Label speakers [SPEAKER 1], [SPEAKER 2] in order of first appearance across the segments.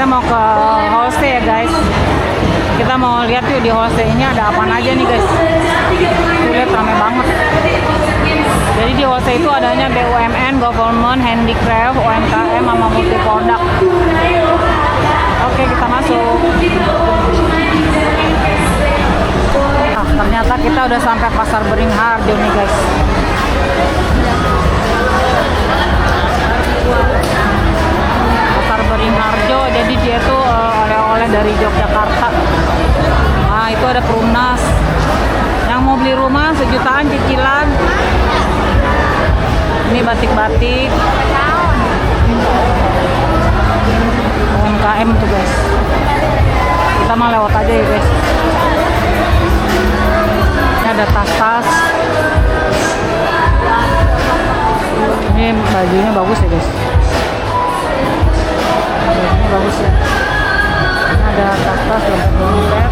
[SPEAKER 1] kita mau ke Holse ya guys. Kita mau lihat yuk di Holse ini ada apa aja nih guys. Lihat ramai banget. Jadi di Holse itu adanya BUMN, government, handicraft, UMKM, sama multi produk. Oke, kita masuk. Nah, ternyata kita udah sampai Pasar Beringharjo nih guys. Pasar Beringharjo, jadi dia tuh oleh-oleh dari Yogyakarta. Nah, itu ada Perumnas. Yang mau beli rumah sejutaan cicilan. Ini batik-batik. UMKM tuh guys. Kita mah lewat aja ya guys. Ini ada tas-tas. Ini bajunya bagus ya guys. Bajunya bagus ya. Ini ada tas-tas dompet.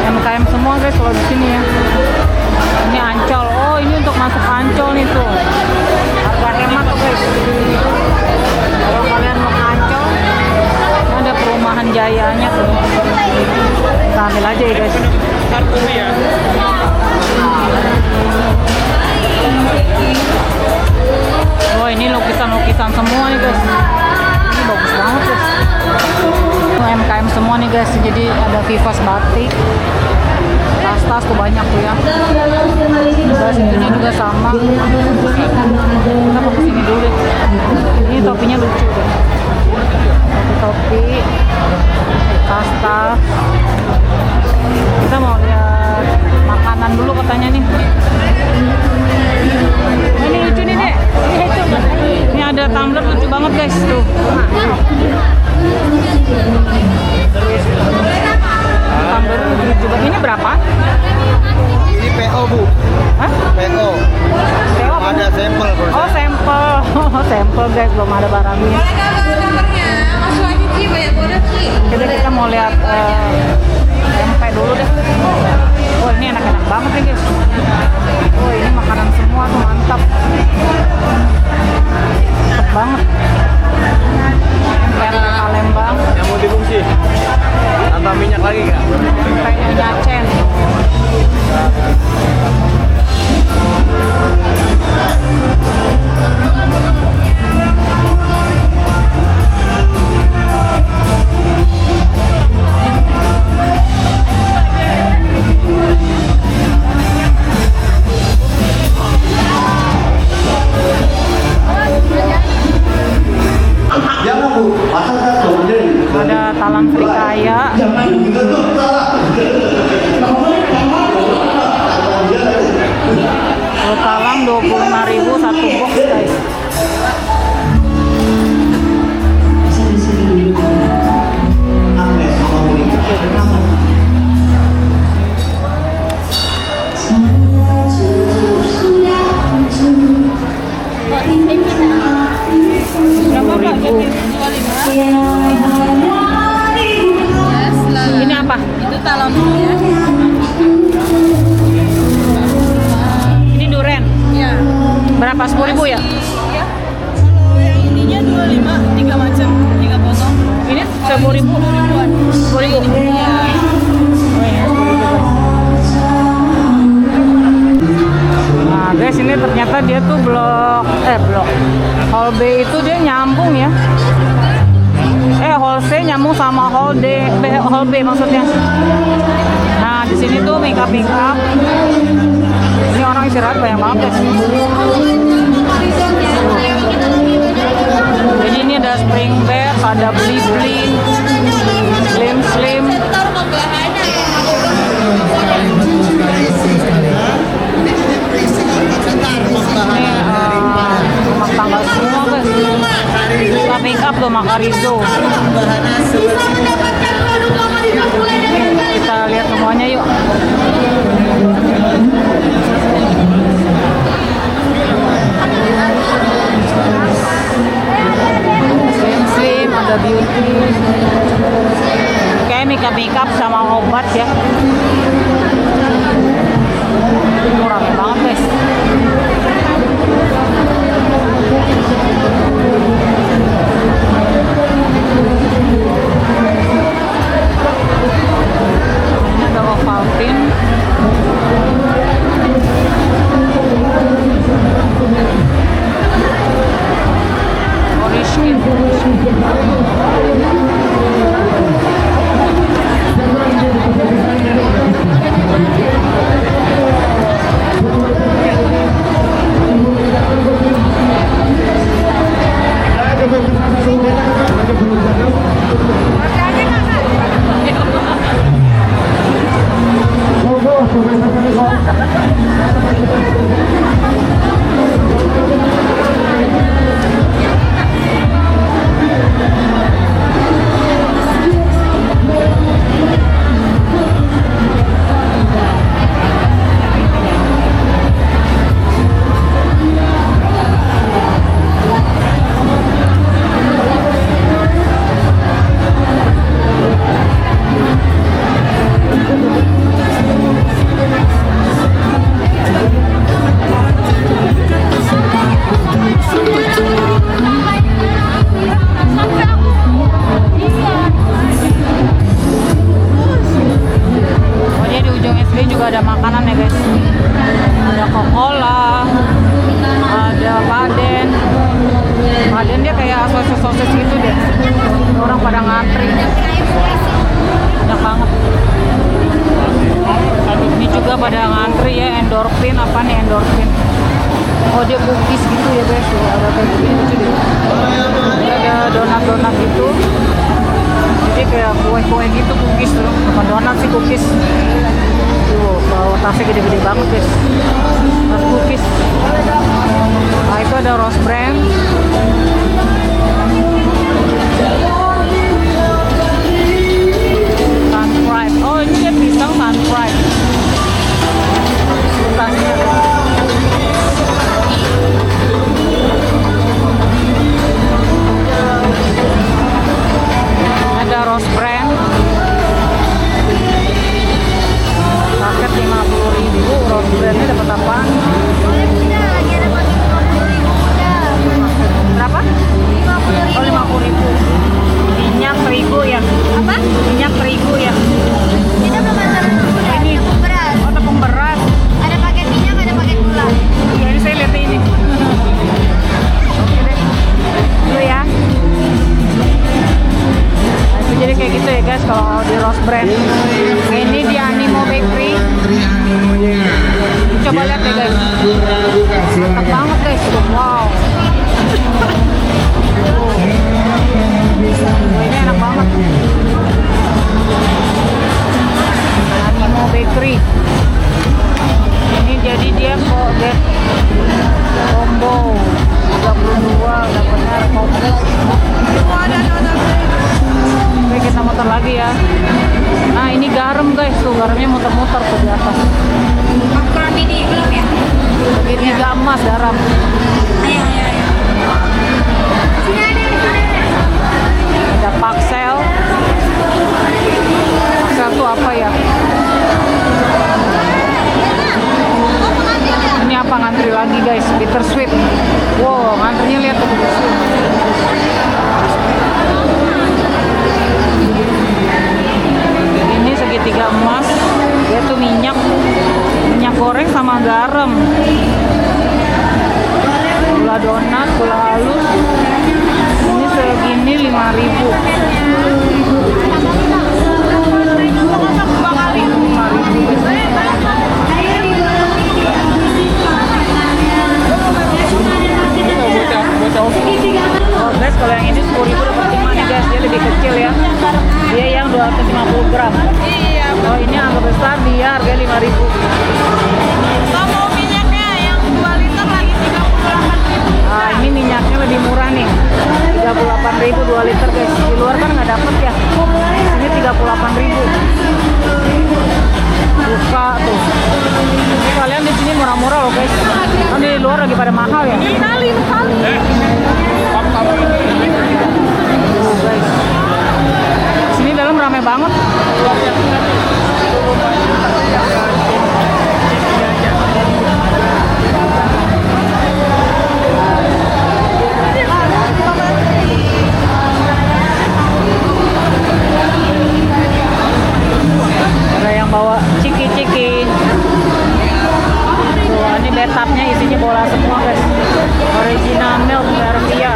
[SPEAKER 1] UMKM semua guys kalau di sini ya. Ini Ancol. Oh, ini untuk masuk Ancol nih tuh. Harga hemat tuh guys. Kalau kalian mau ke Ancol, ini ada perumahan Jayanya tuh. Kita ambil aja ya guys. Oh, ini lukisan-lukisan semua nih guys. Ini bagus banget guys. UMKM semua nih guys. Jadi ada Vivas batik. Tas-tas tuh banyak tuh ya. Terus itunya juga sama. Kita mau kesini dulu deh. Ini topinya lucu deh. Topi, tas-tas. Kita mau lihat makanan dulu katanya nih. Oh, ini lucu nih dek. Ini ada tumbler lucu banget guys tuh. Tumbler lucu banget. Ini berapa?
[SPEAKER 2] Ini PO bu.
[SPEAKER 1] Hah?
[SPEAKER 2] PO.
[SPEAKER 1] PO apa?
[SPEAKER 2] Ada sampel.
[SPEAKER 1] Oh sampel. Oh sampel guys, belum ada barangnya. Kita mau lihat tempe dulu deh. Oh ini enak-enak banget nih guys. Oh ini makanan semua tuh mantap. Mantap banget. Tempe Palembang.
[SPEAKER 2] Yang mau dibungsi? Tambah minyak lagi nggak?
[SPEAKER 1] Tempenya Nyacen. Ada talam Srikaya. Kalau talam 25.000 satu box guys. Ini apa?
[SPEAKER 3] Itu talamnya.
[SPEAKER 1] Ini duren.
[SPEAKER 3] Ya.
[SPEAKER 1] Berapa? 10.000 ya?
[SPEAKER 3] Ya. Kalau yang ininya 25, 3 macam, 3 potong.
[SPEAKER 1] Ini 10.000.
[SPEAKER 3] 10.000-an.
[SPEAKER 1] 10.000.
[SPEAKER 3] Iya.
[SPEAKER 1] Nah guys, ini ternyata dia tuh blok Hall B itu dia nyambung ya. Hall C nyambung sama Hall D, Hall B maksudnya. Nah di sini tuh make up. Ini orang istirahat banyak banget guys. Jadi ini ada spring bed, ada bling, slim. Ini rumah tangga semua guys. Kita make up tuh Makarizo. Kita lihat semuanya yuk. Slim, ada beauty. Kayak make up sama obat ya. Murah banget guys. Oh, dia di ujung SD juga ada makanan ya guys. Ada Coca-Cola, ada Paden. Paden dia kayak sosis-sosis gitu deh. Orang pada ngantri. Banyak banget. Ini juga pada ngantri ya, endorfin. Apa nih endorfin? Oh, dia cookies gitu ya guys. Tuh, ada kayak gitu deh. Ada donat-donat gitu. Jadi kayak kue-kue gitu, cookies tuh. Bukan donat sih, cookies. Tuh, bawa tasnya gede-gede banget guys. Tas cookies. Nah, itu ada Rose Brand. Sun Fried. Oh, ini dia pisang Sun Fried. Tasnya. Ada Rose Brand. Paket 50.000. Rose Brandnya dapat apa? Berapa? Oh, 50.000. Minyak terigu ya?
[SPEAKER 3] Apa?
[SPEAKER 1] Minyak terigu ya?
[SPEAKER 3] Kita belum ada
[SPEAKER 1] Ini.
[SPEAKER 3] tepung beras.
[SPEAKER 1] Oh, tepung beras.
[SPEAKER 3] Ada paket minyak, ada paket gula.
[SPEAKER 1] Ya, ini saya lihat ini. Oke deh. Dulu ya. Nah, itu jadi kayak gitu ya guys kalau di Rose Brand. Nah, ini di Animo Bakery. Coba lihat ya guys. Mantap banget guys. Wow. Ini enak banget. Animo Bakery. Ini jadi dia kok get combo 32 dapatnya kopi. Oke, kita muter lagi ya. Nah, ini garam guys, tuh garamnya muter-muter tuh di atas.
[SPEAKER 3] Ukuran mini belum ya?
[SPEAKER 1] Ini 3 emas garam.
[SPEAKER 3] Ayo. Sini ada.
[SPEAKER 1] Ada Paxel. Paxel tuh apa ya? Ini apa, ngantri lagi guys, bittersweet. Wow, ngantrinya lihat tuh bittersweet. Ini segitiga emas. Dia tuh minyak goreng sama garam. Gula donat, gula halus. Ini segini 5.000. 5.000. Oh guys, kalau yang ini 10.000 dapat 5 nih guys. Dia lebih kecil ya. Dia yang 250 gram.
[SPEAKER 3] Iya.
[SPEAKER 1] Oh, ini agak besar, dia harga 5.000.
[SPEAKER 3] Kamu minyaknya yang 2 liter lagi 38.000.
[SPEAKER 1] Nah, ini minyaknya lebih murah nih. 38.000 2 liter guys. Di luar kan nggak dapet ya. Ini 38.000. Buka tuh. Ini kalian di sini murah-murah loh guys. Kan di luar lagi pada mahal ya.
[SPEAKER 3] Kali.
[SPEAKER 1] Tuh guys. Sini dalam ramai banget. Ada yang bawa ciki-ciki. Tuh, ini bathtubnya isinya bola semua guys. Original milk Garvia.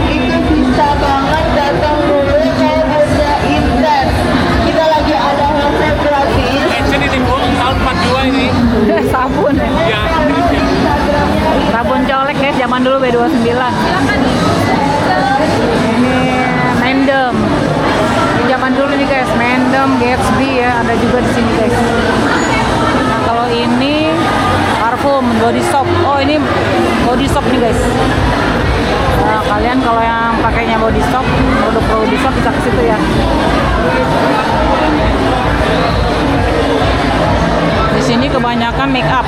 [SPEAKER 4] Itu bisa banget datang dulu ke Bunda Indah. Kita lagi ada hasil gratis.
[SPEAKER 2] Ini di tahun 42 ini.
[SPEAKER 1] Sabun.
[SPEAKER 2] Ya,
[SPEAKER 1] Sabun colek guys, zaman dulu B29. Ini Mendel. Kingdom, Gatsby ya, ada juga di sini guys. Nah kalau ini parfum, body soap. Oh ini body soap nih guys. Nah, kalian kalau yang pakainya body soap, produk body soap bisa ke situ ya. Di sini kebanyakan make up.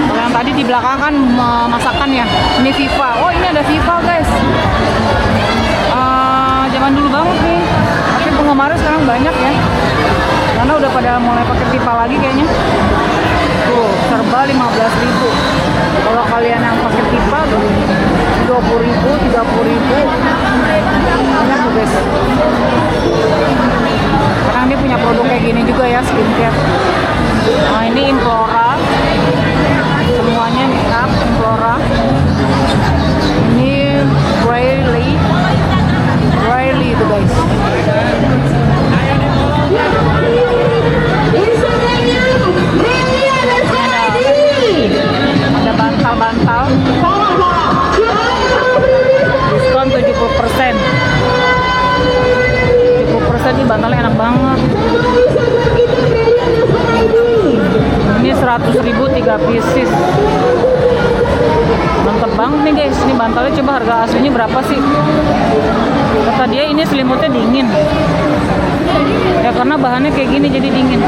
[SPEAKER 1] Kalau yang tadi di belakang kan masakan ya. Ini Viva. Oh ini ada Viva guys. Zaman dulu banget nih. Tapi penggemarnya sekarang banyak ya. Karena udah pada mulai pakai Viva lagi kayaknya. Tuh serba 15.000. Kalau kalian yang pakai Viva 20.000, 30.000. Banyak tuh guys. Sekarang dia punya produk kayak gini juga ya, skincare. Nah ini Implora. Semuanya make up Implora. Ini Riley itu guys. Ada bantal-bantal. Diskon 70%. 70% ini bantalnya enak banget. Ini 100.000 3 pieces. Mantap banget nih guys. Ini bantalnya coba harga aslinya berapa sih? Kata dia ini selimutnya dingin. Ya karena bahannya kayak gini jadi dingin.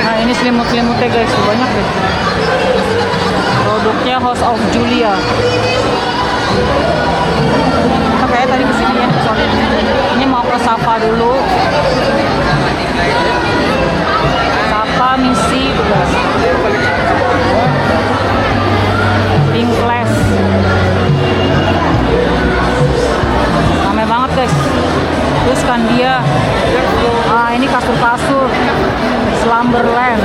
[SPEAKER 1] Nah ini selimut-selimutnya guys, banyak deh. Produknya House of Julia. Kita kayak tadi kesini ya, sorry. Ini mau ke Sapa dulu. Sapa misi guys. Pink Class. Ramai banget guys. Terus kan dia. Ini kasur-kasur. Slumberland.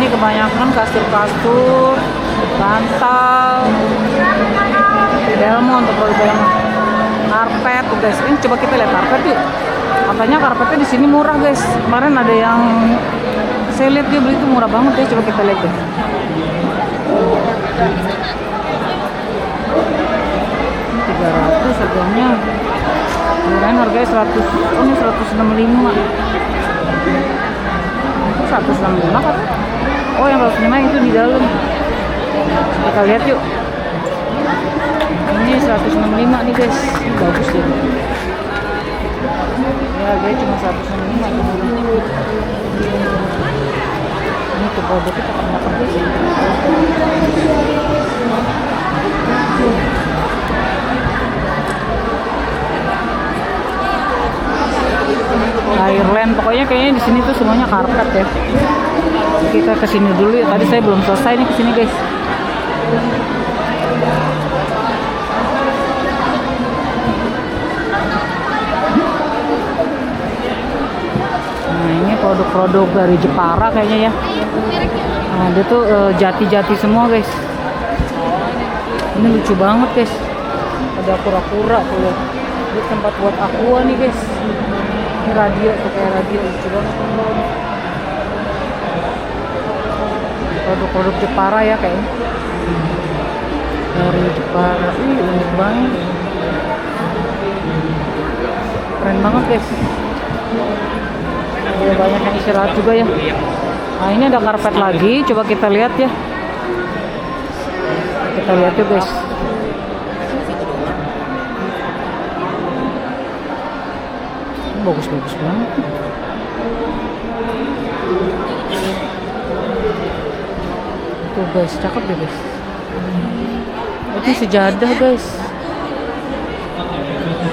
[SPEAKER 1] Kebanyakan kasur-kasur, bantal, Delmon untuk produk Delmon, karpet tuh guys. Ini coba kita lihat karpet yuk. Katanya karpetnya di sini murah guys. Kemarin ada yang saya lihat dia beli itu murah banget ya. Coba kita lihat deh. $300 harganya. Kemarin harganya 100. Oh ini 165. 165 kan? Oh yang 105 itu di dalam. Kita lihat yuk. Ini 165 nih guys. Ini bagus ya. Ya harganya cuma 165 tuh. Ini tuh produknya kita dapat guys. Ireland pokoknya kayaknya di sini tuh semuanya karpet ya. Kita kesini dulu ya. Tadi saya belum selesai nih kesini guys. Nah ini produk-produk dari Jepara kayaknya ya. Nah dia tuh jati-jati semua guys. Ini lucu banget guys. Ada kura-kura tuh ya. Ini tempat buat aqua nih guys. Ini radio tuh kayak radio, lucu banget. Produk-produk Jepara ya kayaknya. Dari Jepara. Unik banget. Keren banget guys. Ada banyak yang istirahat juga ya. Nah ini ada karpet lagi. Coba kita lihat ya. Kita lihat yuk guys. Ini bagus-bagus banget. Tuh guys, cakep deh guys. Ini sejadah guys.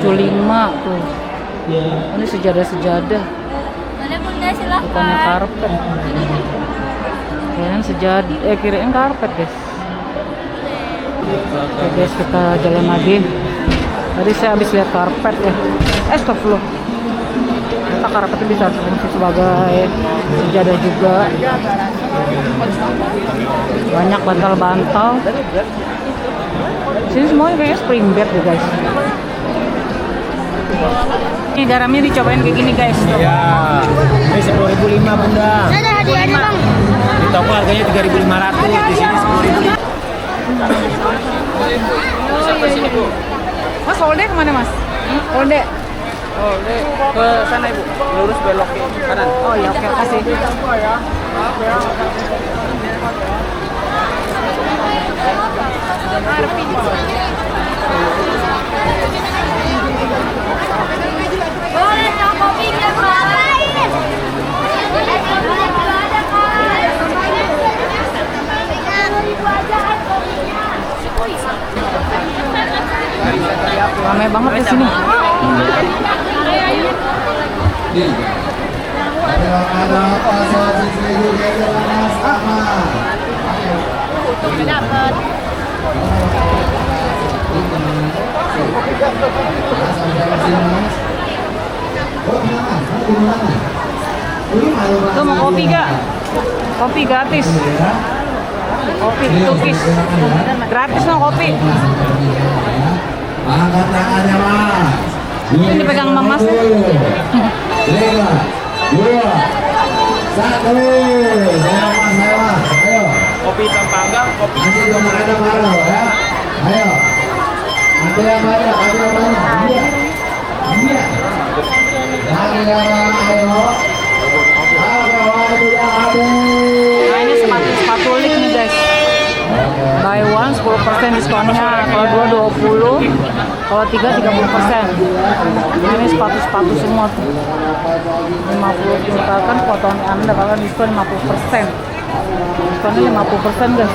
[SPEAKER 1] 75 tuh. Ini sejadah-sejadah. Bukannya karpet. Kirain sejadah, kirain karpet guys. Oke guys, kita jalan lagi. Tadi saya habis lihat karpet ya. Astagfirullah. karpet itu bisa fungsi sebagai sejadah juga. Banyak bantal-bantal. Sini semuanya kayaknya spring bed deh guys. Ini garamnya dicobain kayak gini guys.
[SPEAKER 2] Ya, ini 10.005 bunda.
[SPEAKER 3] Ada hadiahnya bang.
[SPEAKER 2] Di toko harganya 3.500, di sini 10.000.
[SPEAKER 1] Mas Holde kemana mas? Holde.
[SPEAKER 2] Oh, ini ke sana ibu, lurus belok ke kanan.
[SPEAKER 1] Oh iya oke kasih.
[SPEAKER 3] Boleh dong kopinya ngapain?
[SPEAKER 1] Ramai banget di sini.
[SPEAKER 5] Ada pasal Seribu Mas Ahmad.
[SPEAKER 3] Dapat.
[SPEAKER 1] Tuh mau kopi gak? Kopi gratis. Kopi tukis. Gratis dong kopi.
[SPEAKER 5] Angkat tangannya mas.
[SPEAKER 1] Ini dipegang sama mas.
[SPEAKER 5] 3, 2, 1. Saya mas. Ayo.
[SPEAKER 2] Kopi hitam panggang, kopi
[SPEAKER 5] Nanti belum ada baru ya. Ayo. Nanti yang banyak, nanti yang banyak. Iya. Iya. Nanti yang banyak, ayo. Ayo, sudah habis.
[SPEAKER 1] Nah ini sepatu lik nih guys. Buy one 10% diskonnya. Kalau 2 20. Kalau 3 30%. Ini sepatu semua tuh. 50 misalkan potongan Anda kalian diskon 50%. Diskonnya 50% guys.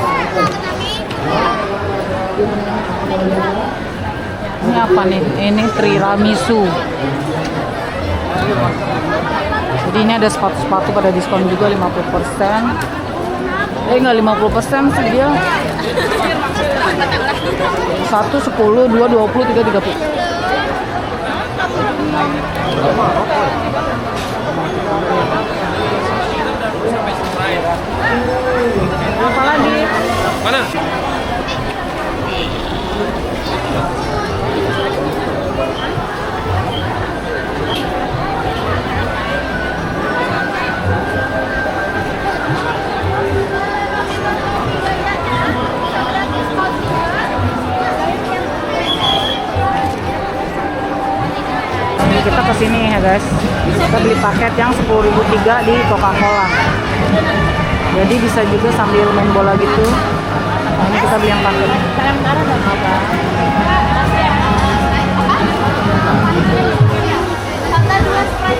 [SPEAKER 1] Ini apa nih? Ini tiramisu. Jadi ini ada sepatu-sepatu pada diskon juga 50%. Enggak 50% sih dia. 1 10, 2 20, 3 30. Apa lagi?
[SPEAKER 2] mana?
[SPEAKER 1] Ini kita kesini ya guys. Kita beli paket yang 10.003 di Coca-Cola. Jadi bisa juga sambil main bola gitu. Nah, ini kita beli yang paket.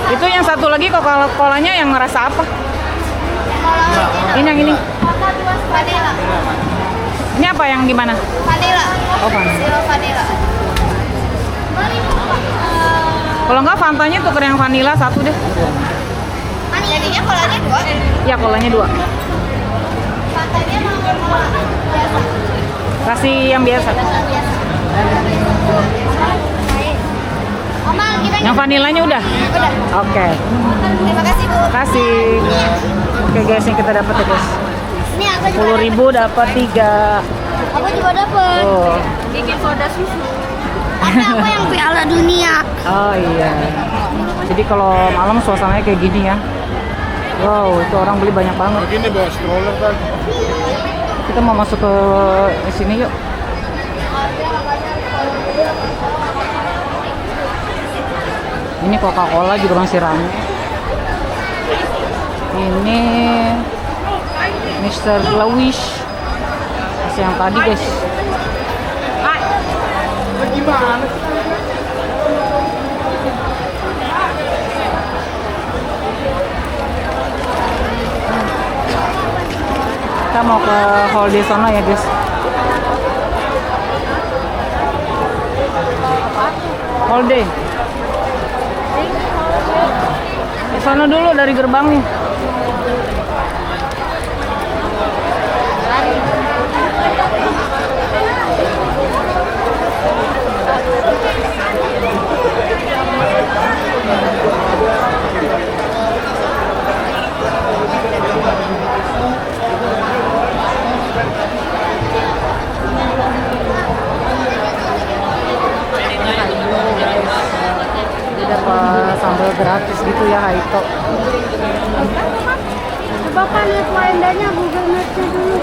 [SPEAKER 1] Itu yang satu lagi Coca-Colanya yang ngerasa apa? Ini yang ini.
[SPEAKER 3] Vanilla.
[SPEAKER 1] Ini apa yang gimana?
[SPEAKER 3] Vanilla.
[SPEAKER 1] Oh, vanilla.
[SPEAKER 3] Sirup vanilla.
[SPEAKER 1] Kalau enggak Fantanya tuker yang vanilla satu deh.
[SPEAKER 3] Jadinya kolanya 2.
[SPEAKER 1] Ya kolanya 2.
[SPEAKER 3] Fantanya mau cola biasa.
[SPEAKER 1] Kasih yang biasa.
[SPEAKER 3] Oma, kita
[SPEAKER 1] Yang vanilanya udah?
[SPEAKER 3] udah.
[SPEAKER 1] Oke.
[SPEAKER 3] Terima kasih Bu.
[SPEAKER 1] Kasih. Oke guys, yang kita dapat ya guys.
[SPEAKER 3] Ini aku juga.
[SPEAKER 1] 10.000 dapat 3.
[SPEAKER 3] Aku juga dapat.
[SPEAKER 1] Oh.
[SPEAKER 3] Bikin soda susu. Tapi aku yang Piala Dunia.
[SPEAKER 1] Oh iya. Jadi kalau malam suasananya kayak gini ya. Wow, itu orang beli banyak banget.
[SPEAKER 2] Begini bawa stroller kan.
[SPEAKER 1] Kita mau masuk ke sini yuk. Ini Coca-Cola juga masih ramai. Ini Mr. Glawish. Masih yang tadi guys.
[SPEAKER 2] Gimana?
[SPEAKER 1] Kita mau ke hall di sana ya guys. Hall day. Ke sana dulu dari gerbangnya. gratis gitu ya Haito.
[SPEAKER 6] Coba kan lihat Wandanya Google Maps-nya dulu.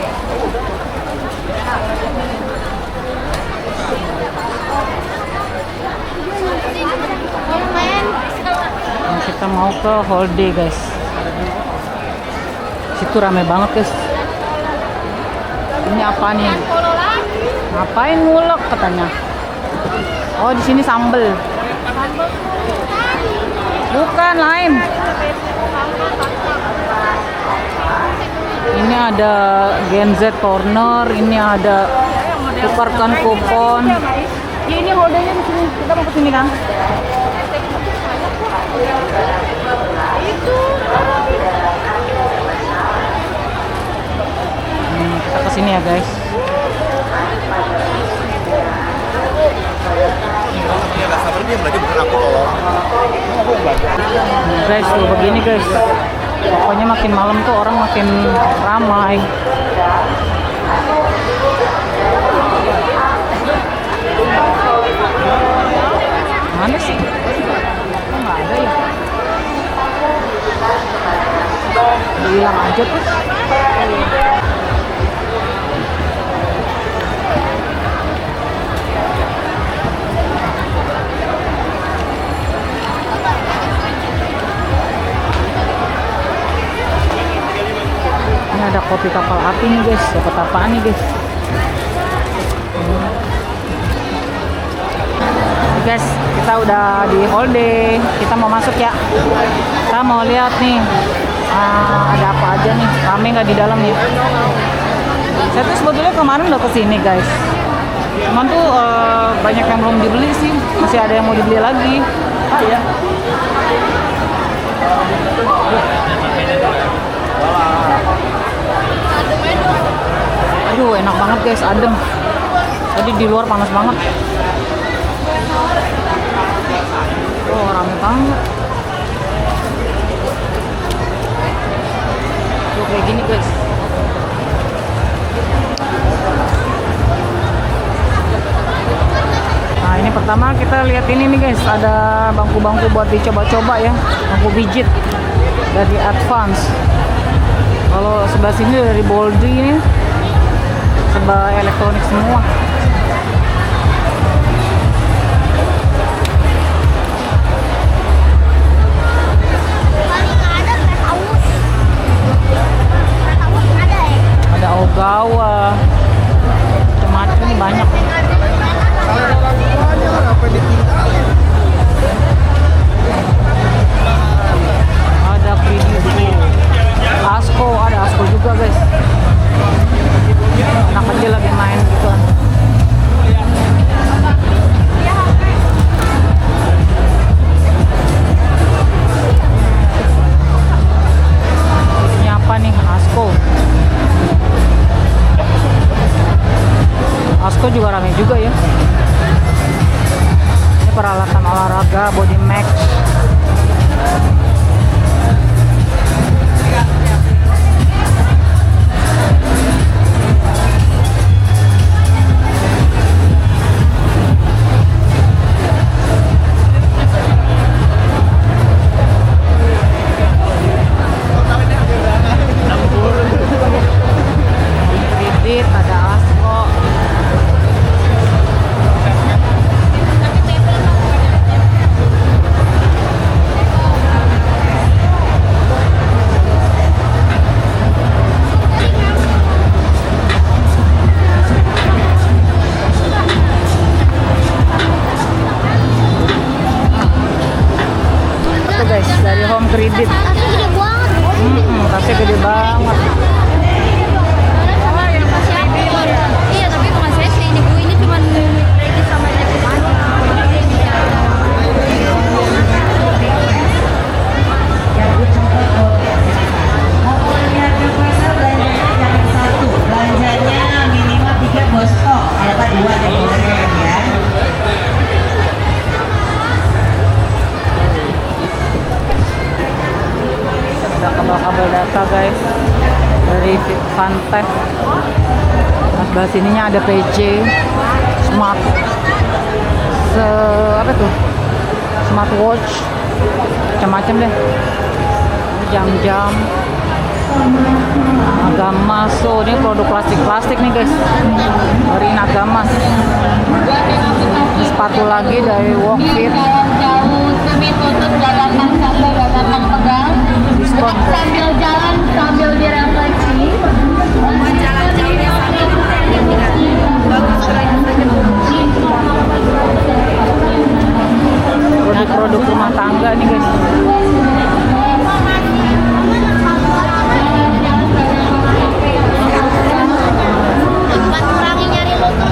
[SPEAKER 1] Nah, kita mau ke Holiday guys. Situ rame banget guys. Ini apa nih? Ngapain ngulek katanya? Oh di sini sambel. Bukan lain. Ini ada Gen Z Corner. Ini ada tukarkan kupon. Ya ini Holiday-nya di sini. Kita mau ke sini kan? Kita ke sini ya guys. Guys, tuh begini guys. Pokoknya makin malam tuh orang makin ramai. Mana sih? Kok nggak ada ya? Udah hilang aja tuh. Ini ada kopi kapal api nih guys. Dapat apaan nih guys? Guys, kita udah di Holiday. Kita mau masuk ya. Kita mau lihat nih ada apa aja nih. Rame nggak di dalam ya? Saya tuh sebetulnya kemarin udah kesini guys. Cuman tuh banyak yang belum dibeli sih. Masih ada yang mau dibeli lagi. Ah ya. Aduh, enak banget guys, adem. Tadi di luar panas banget. Oh, rame banget. Tuh kayak gini guys. Nah, ini pertama kita lihat ini nih guys, ada bangku-bangku buat dicoba-coba ya. Bangku pijit dari Advance. Kalau sebelah sini dari Boldri ini serba elektronik semua. Ada Ogawa, macam-macam ini banyak. Ada Kredivo, Asko, ada Asko juga guys. Anak kecil lagi main gitu kan. Ini apa nih? Asko. Asko juga ramai juga ya. Ini peralatan olahraga, body max. Kredit, ada Asko. Itu guys, dari Home Credit.
[SPEAKER 6] Tasnya gede banget.
[SPEAKER 1] Tasnya gede banget.
[SPEAKER 6] Iya, tapi bukan sesi. Ini Bu ini cuma lagi sama Jackie aja.
[SPEAKER 4] Belanjanya minimal 3 bos kok, kalau 2 ada ya.
[SPEAKER 1] Ada kabel-kabel data guys dari Fantech. Nah, sebelah sininya ada PC Smart apa tuh? Smartwatch. macam-macam deh. Jam-jam, Nagamas. Oh, ini produk plastik nih guys, dari Nagamas. Ini sepatu lagi dari Walkfit.
[SPEAKER 4] Jauh demi tutup dadakan sampai dadakan pegang.
[SPEAKER 1] Diskon.
[SPEAKER 4] Sambil jalan sambil direfleksi.
[SPEAKER 6] Jalan jauhnya sambil
[SPEAKER 1] Produk-produk rumah tangga nih guys.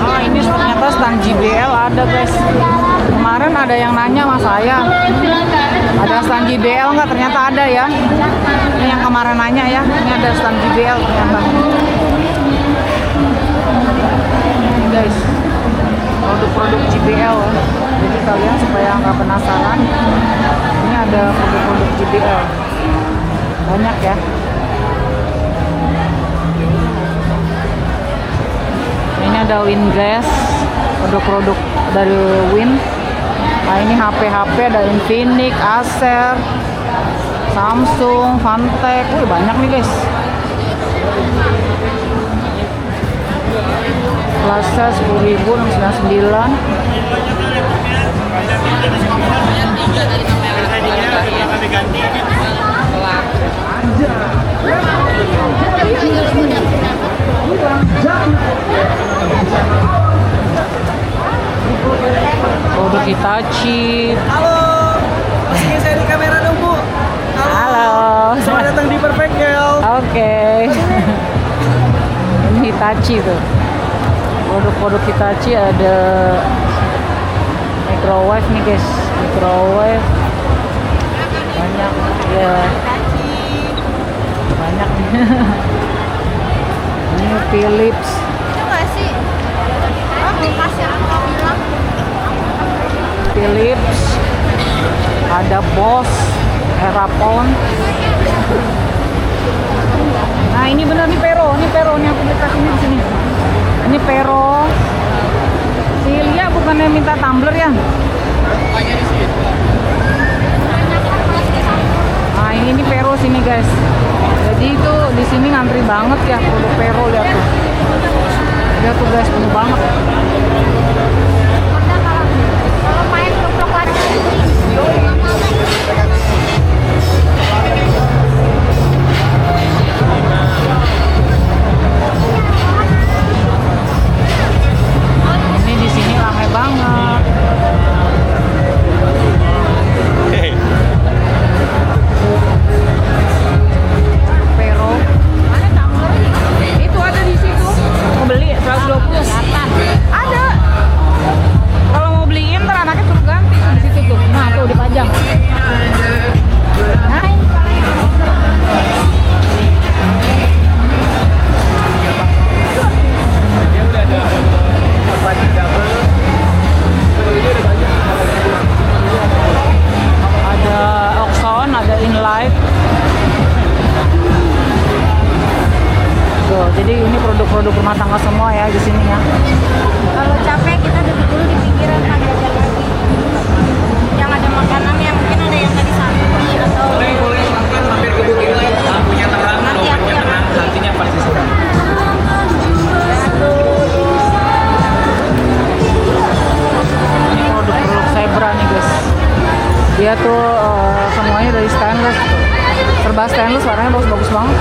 [SPEAKER 1] Ah, ini ternyata stand JBL ada guys. Kemarin ada yang nanya sama saya, ada stand JBL nggak? Ternyata ada ya. Ini yang kemarin nanya ya, ini ada stand JBL ternyata. Ini guys, produk-produk JBL. Jadi kalian supaya nggak penasaran, ini ada produk-produk JBL. Banyak ya. Ini ada Winglass, produk-produk dari Win. Nah, ini HP ada Infinix, Acer, Samsung, Fantech. Wih, banyak nih guys. Kelasnya 10.000, 69. Produk Hitachi.
[SPEAKER 2] Halo, masukin saya di kamera dong Bu.
[SPEAKER 1] Halo.
[SPEAKER 2] Selamat datang di Perfect Girl.
[SPEAKER 1] Oke. Ini Hitachi tuh. Produk-produk Hitachi ada microwave nih guys. Microwave. Banyak ya. Banyak nih. Ini Philips.
[SPEAKER 6] Itu nggak sih? Oh, kulkas yang kau bilang.
[SPEAKER 1] Philips. Ada Bosch, Erapon. Nah, ini bener nih Pero, nih aku beli ini di sini. Ini Pero. Si Lia bukannya minta tumbler ya? Nah, ini Pero sini guys. Jadi itu di sini ngantri banget ya produk Pero, lihat tuh. Lihat tuh guys, penuh banget.
[SPEAKER 6] Kalau main truk lagi.
[SPEAKER 1] Ini di sini ramai banget. Pero. Mana tumbler? Itu ada di situ. Mau beli 120. Ada. Kalau mau beliin ntar anaknya suruh ganti di situ tuh. Nah, tuh dipajang. Nah, ada Oxon, ada InLife. Tuh, jadi ini produk-produk rumah tangga semua ya di sini ya.
[SPEAKER 6] Kalau capek kita duduk dulu di pinggiran kan jajan lagi. Yang ada makanannya mungkin ada yang tadi sapi atau
[SPEAKER 2] Boleh silahkan mampir ke bukit lain. Lampunya terang,
[SPEAKER 6] Nanti aku
[SPEAKER 2] logonya
[SPEAKER 6] yang
[SPEAKER 2] terang, nantinya pasti suka.
[SPEAKER 1] Ini produk-produk Zebra nih guys. Dia tuh semuanya dari stainless. Serba stainless, warnanya bagus-bagus banget.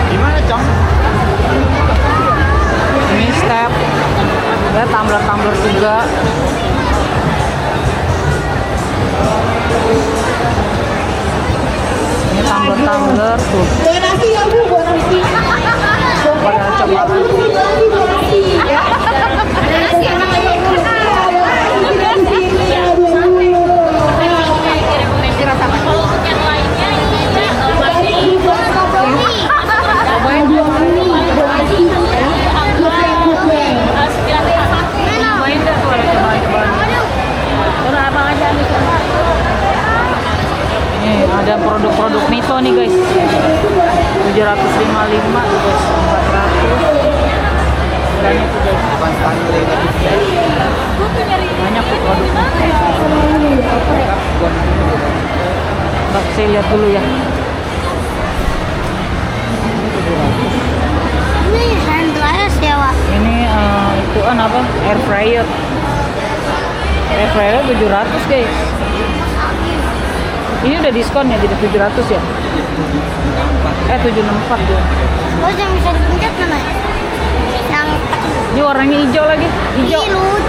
[SPEAKER 2] Gimana, Cong?
[SPEAKER 1] Ini step. Ya, tumbler-tumbler juga. Ini tumbler-tumbler tuh.
[SPEAKER 4] Donasi ya Bu, donasi.
[SPEAKER 1] Pada coba.
[SPEAKER 4] Donasi ya.
[SPEAKER 6] kalau untuk yang lainnya ini
[SPEAKER 1] Main dah tuh, coba-coba. Udah abang aja nih. Ini ada produk-produk Mito nih guys. 755 guys, 400. Dan itu guys. Banyak tuh produknya. lihat dulu ya.
[SPEAKER 6] Ini hand dryer ya, Wak.
[SPEAKER 1] Ini itu apa? Air fryer. Air fryer 700 guys. Ini udah diskon ya jadi 700 ya. 764 dia.
[SPEAKER 6] Oh, yang bisa dipencet mana? Yang
[SPEAKER 1] Ini warnanya hijau lagi. Hijau.
[SPEAKER 6] ini lucu.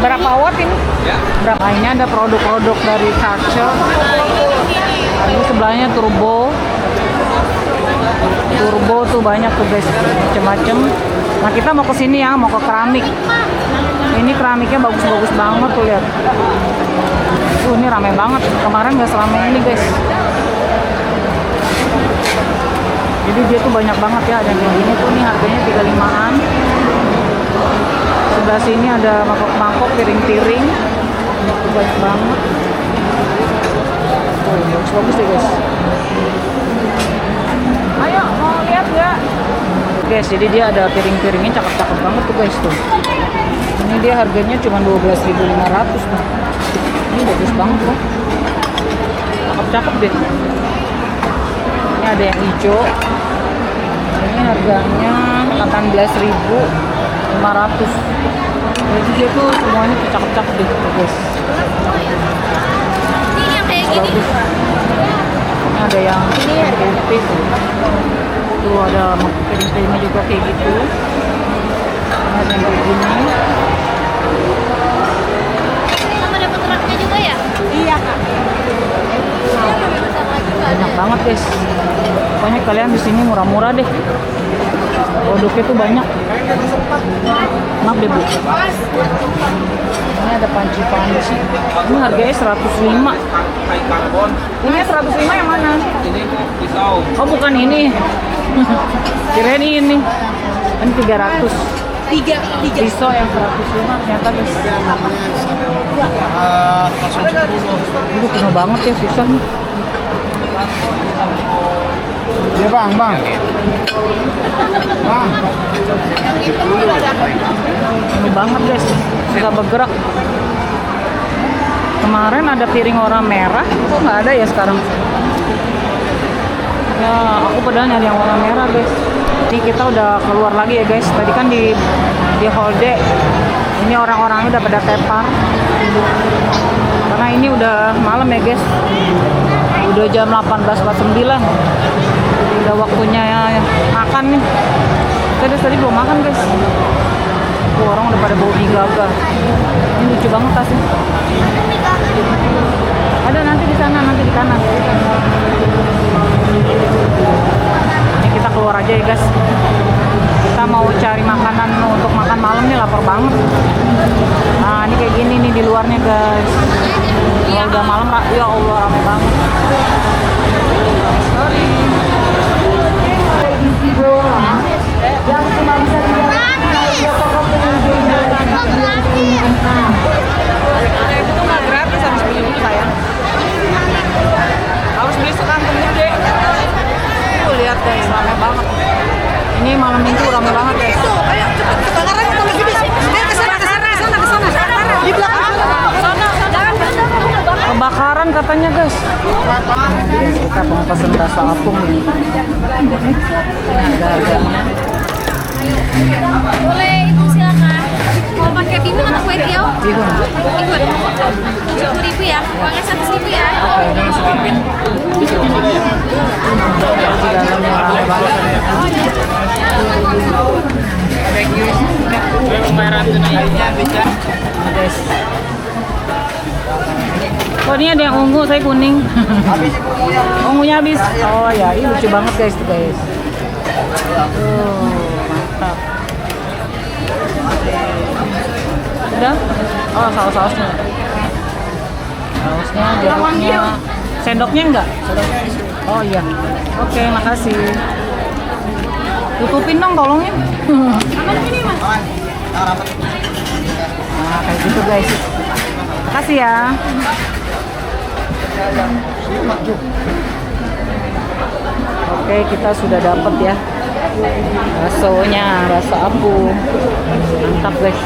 [SPEAKER 1] Berapa watt ini?
[SPEAKER 2] Ya.
[SPEAKER 1] Berapa? Ini ada produk-produk dari Karcher. Ini sebelahnya turbo. Turbo tuh banyak tuh guys, macam-macam. Nah kita mau ke sini ya, mau ke keramik. Ini keramiknya bagus-bagus banget tuh lihat. Ini ramai banget. Kemarin nggak seramai ini guys. Jadi dia tuh banyak banget ya. Ada yang kayak gini tuh nih harganya 35-an. Sebelah sini ada mangkok-mangkok, piring-piring. Itu banyak banget. Oh, bagus-bagus deh guys. Ayo, mau lihat nggak? Guys, jadi dia ada piring-piringnya cakep-cakep banget tuh guys tuh. Ini dia harganya cuma 12.500 tuh. Ini bagus banget loh. Cakep-cakep deh. Ini ada yang hijau. Ini harganya 18.500. Jadi dia tuh semuanya tuh cakep-cakep deh guys.
[SPEAKER 6] Ini yang kayak gini.
[SPEAKER 1] Bagus. Ini ada yang putih. Tuh ada piring-piringnya juga kayak gitu. Ini ada yang kayak gini.
[SPEAKER 6] Sama dapat raknya juga ya? Iya, Kak.
[SPEAKER 1] Banyak banget guys. Pokoknya kalian di sini murah-murah deh. Produknya tuh banyak. Maaf deh Bu. Ini ada panci-panci. Ini harganya 105.
[SPEAKER 2] Kayu karbon.
[SPEAKER 1] Ini 105 yang mana?
[SPEAKER 2] Ini pisau.
[SPEAKER 1] Oh bukan ini. Kirain ini. Ini 300.
[SPEAKER 3] Tiga.
[SPEAKER 1] Pisau yang 105 ternyata guys. Ini penuh banget ya susah nih.
[SPEAKER 5] Ya bang. Bang.
[SPEAKER 1] Penuh banget guys. Susah bergerak. Kemarin ada piring warna merah, kok nggak ada ya sekarang? Ya, aku padahal nyari yang warna merah guys. Ini kita udah keluar lagi ya guys. Tadi kan di Hall D. Ini orang-orangnya udah pada tepar. Karena ini udah malam ya guys. Udah jam 18.49. Udah waktunya ya, makan nih. Kita tadi belum makan guys. Tuh, orang udah pada bau mie gaga. Ini lucu banget tasnya. Ada nanti di sana, nanti di kanan. Ini kita keluar aja ya guys. Kita mau cari makanan untuk makan malam nih, lapar banget. Nah ini kayak gini nih di luarnya guys. Kalau udah malam, ya Allah rame banget. Sorry. Yang cuma bisa itu tuh nggak gratis, harus beli dulu sayang. Harus beli sekantong gede. Tuh lihat guys, rame banget. Ini malam minggu rame banget guys.
[SPEAKER 3] Ayo cepet kebakaran atau lagi bis? Ayo ke sana. Di belakang. Sana.
[SPEAKER 1] Kebakaran katanya guys. Kita mau pesen rasa apung nih. Ada harganya.
[SPEAKER 6] Boleh itu silakan. Mau pakai bihun atau kue tiaw?
[SPEAKER 1] Bihun.
[SPEAKER 6] Bihun. 10.000 ya. Uangnya 100.000 ya.
[SPEAKER 1] Oke, ini sedikit. Di dalamnya rame banget. Guys. Oh ini ada yang ungu, saya kuning. Ungunya habis. Oh ya, ini lucu banget guys tuh guys. Mantap. Udah? Oh saus-sausnya. Sausnya, jeruknya. Sendoknya enggak? Oh iya. Oke, makasih. Tutupin dong tolongin. Nah kayak gitu guys. Makasih ya. Oke, kita sudah dapat ya baksonya, rasa apung. Mantap guys.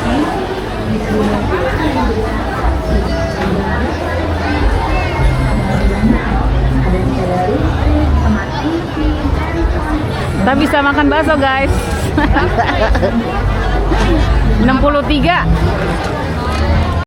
[SPEAKER 1] Kita bisa makan bakso guys. 63.